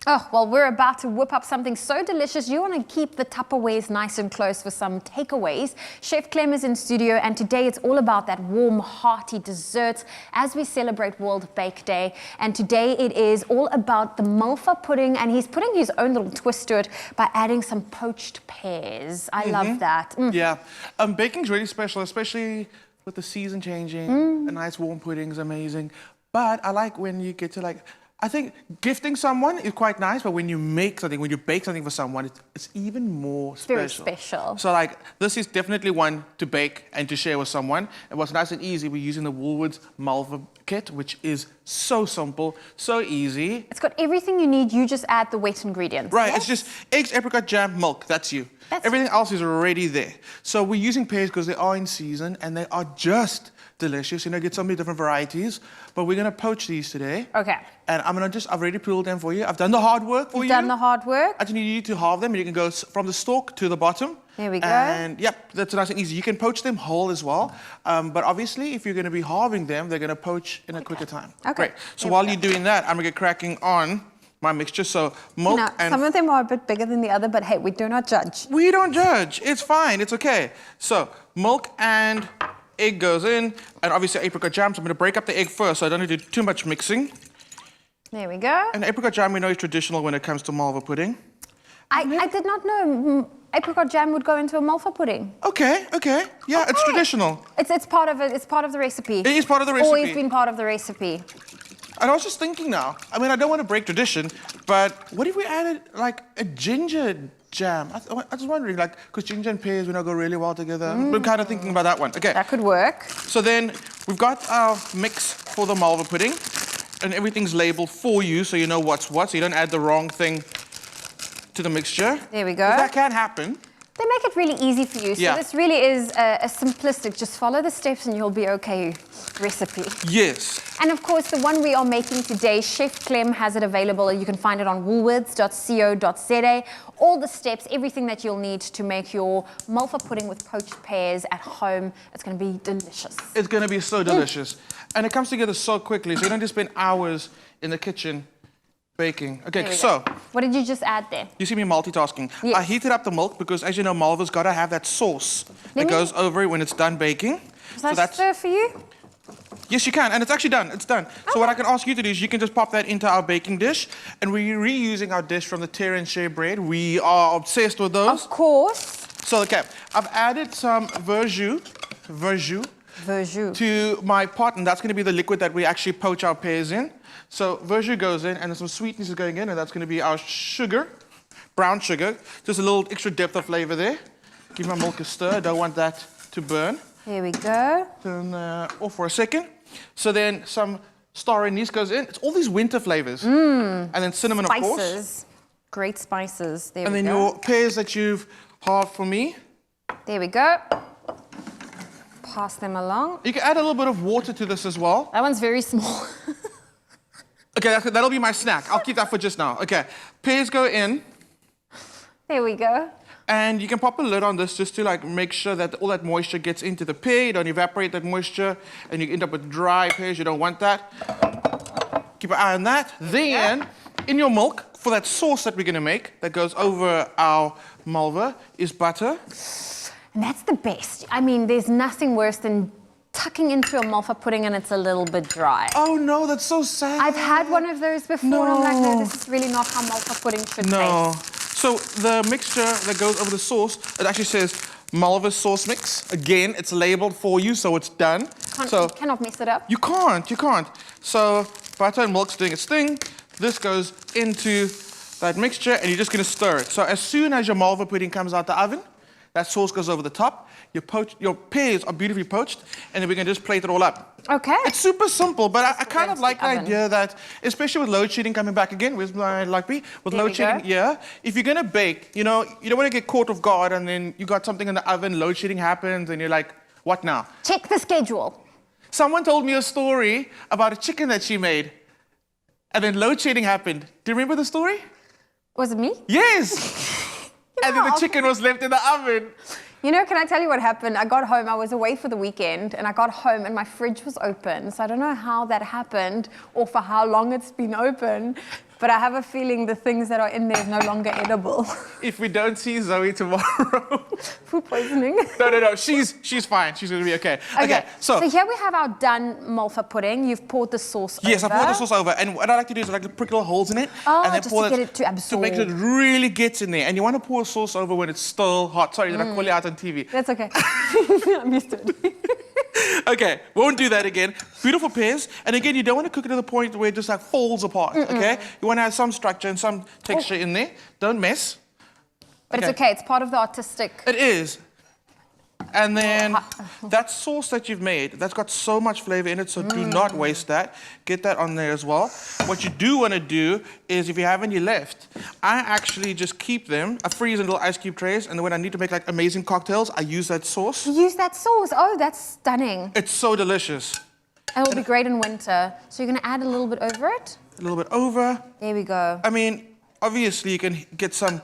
Oh, well, we're about to whip up something so delicious. You want to keep the Tupperwares nice and close for some takeaways. Chef Clem is in studio, and today it's all about that warm, hearty dessert as we celebrate World Bake Day. And today it is all about the Malva pudding, and he's putting his own little twist to it by adding some poached pears. I love that. Yeah, baking's really special, especially with the season changing. A nice warm pudding is amazing. But I like when you get to I think gifting someone is quite nice, but when you make something, when you bake something for someone, it's even more special. Very special. So this is definitely one to bake and to share with someone. And what's nice and easy, we're using the Woolworths Malva kit, which is so simple, so easy. It's got everything you need. You just add the wet ingredients. Right, yes? It's just eggs, apricot jam, milk. That's you. Everything else is already there. So we're using pears because they are in season and they are just delicious. You know, get so many different varieties. But we're going to poach these today. Okay. And I've already peeled them for you. I've done the hard work for you. You've done the hard work? I just need you to halve them, and you can go from the stalk to the bottom. There we go. And yep, that's nice and easy. You can poach them whole as well. But obviously, if you're going to be halving them, they're going to poach in a quicker time. Okay. Great. So while you're doing that, I'm going to get cracking on my mixture. So milk and... Some of them are a bit bigger than the other, but hey, we do not judge. We don't judge. It's fine. It's okay. So milk and egg goes in, and obviously apricot jam. So I'm going to break up the egg first, so I don't need to do too much mixing. There we go. And apricot jam, we know, is traditional when it comes to Malva pudding. I did not know apricot jam would go into a Malva pudding. Okay. Yeah, it's traditional. It's part of it. It's part of the recipe. It is part of the recipe. Always been part of the recipe. And I was just thinking now, I mean, I don't want to break tradition, but what if we added a ginger jam? I was wondering, because ginger and pears, go really well together. We're kind of thinking about that one. Okay. That could work. So then we've got our mix for the Malva pudding, and everything's labeled for you, so you know what's what, so you don't add the wrong thing to the mixture. There we go. That can happen. They make it really easy for you. So this really is a simplistic, just follow the steps and you'll be okay recipe. Yes. And of course, the one we are making today, Chef Clem has it available. You can find it on woolworths.co.za. All the steps, everything that you'll need to make your Malva pudding with poached pears at home. It's going to be delicious. It's going to be so delicious. And it comes together so quickly, so you don't just spend hours in the kitchen baking. Okay, so... What did you just add there? You see me multitasking. Yes. I heated up the milk because, as you know, Malva's got to have that sauce that goes over it when it's done baking. So that's stir for you? Yes, you can, and it's actually done. It's done. Okay. So what I can ask you to do is you can just pop that into our baking dish, and we're reusing our dish from the tear and share bread. We are obsessed with those. Of course. So, okay, I've added some verjus to my pot, and that's going to be the liquid that we actually poach our pears in. So verjus goes in, and then some sweetness is going in, and that's going to be our sugar, brown sugar. Just a little extra depth of flavor there. Give my milk a stir. Don't want that to burn. Here we go. Turn off for a second. So then some star anise goes in. It's all these winter flavors. And then cinnamon, spices. Of course. Great spices. There we go. And then your pears that you've halved for me. There we go. Pass them along. You can add a little bit of water to this as well. That one's very small. Okay, that'll be my snack. I'll keep that for just now. Okay, pears go in. There we go. And you can pop a lid on this just to make sure that all that moisture gets into the pear. You don't evaporate that moisture, and you end up with dry pears. You don't want that. Keep an eye on that. Then, in your milk, for that sauce that we're going to make that goes over our Malva, is butter. And that's the best. I mean, there's nothing worse than tucking into a Malva pudding and it's a little bit dry. Oh no, that's so sad. I've had one of those before, and I'm like, no, this is really not how Malva pudding should taste. So the mixture that goes over the sauce, it actually says Malva sauce mix. Again, it's labeled for you, so it's done. You cannot mess it up. You can't. So butter and milk's doing its thing. This goes into that mixture, and you're just gonna stir it. So as soon as your Malva pudding comes out the oven, that sauce goes over the top. Your pears are beautifully poached, and then we can just plate it all up. Okay. It's super simple, but I kind of like the idea that, especially with load shedding coming back again, where's my light be? With load shedding, if you're gonna bake, you don't want to get caught off guard, and then you got something in the oven, load shedding happens, and you're like, what now? Check the schedule. Someone told me a story about a chicken that she made, and then load shedding happened. Do you remember the story? Was it me? Yes. And then the chicken was left in the oven. You know, can I tell you what happened? I got home, I was away for the weekend, and I got home and my fridge was open. So I don't know how that happened or for how long it's been open. But I have a feeling the things that are in there is no longer edible. If we don't see Zoe tomorrow. Food poisoning. No. She's fine. She's gonna be okay. Okay. So here we have our done Malva pudding. You've poured the sauce over. Yes, I poured the sauce over. And what I like to do is I like to prick little holes in it. Oh, and then just pour to get it to absorb. To make sure it really gets in there. And you want to pour sauce over when it's still hot. Sorry, did I call you out on TV? That's okay. I'm used to it. Okay, won't do that again. Beautiful pears. And again, you don't want to cook it to the point where it just like falls apart, okay? You want to have some structure and some texture in there. Don't mess. But it's okay, it's part of the artistic. It is. And then that sauce that you've made, that's got so much flavor in it, so do not waste that. Get that on there as well. What you do want to do is, if you have any left, I actually just keep them. I freeze in little ice cube trays, and then when I need to make like amazing cocktails, I use that sauce. You use that sauce? Oh, that's stunning. It's so delicious. And it'll be great in winter. So you're going to add a little bit over it? A little bit over. There we go. I mean, obviously you can get some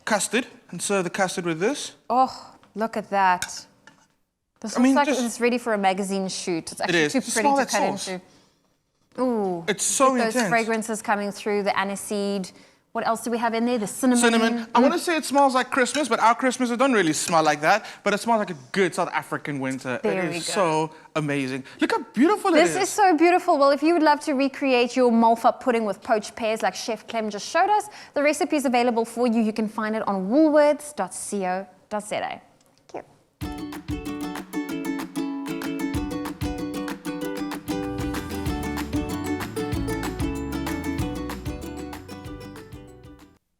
custard and serve the custard with this. Oh. Look at that. This looks like it's ready for a magazine shoot. It's actually too pretty to cut into. Ooh. It's so intense. Those fragrances coming through, the aniseed. What else do we have in there? The cinnamon. Cinnamon. I want to say it smells like Christmas, but our Christmases don't really smell like that. But it smells like a good South African winter. There it is so amazing. Look how beautiful it is. This is so beautiful. Well, if you would love to recreate your Malva pudding with poached pears like Chef Clem just showed us, the recipe is available for you. You can find it on woolworths.co.za.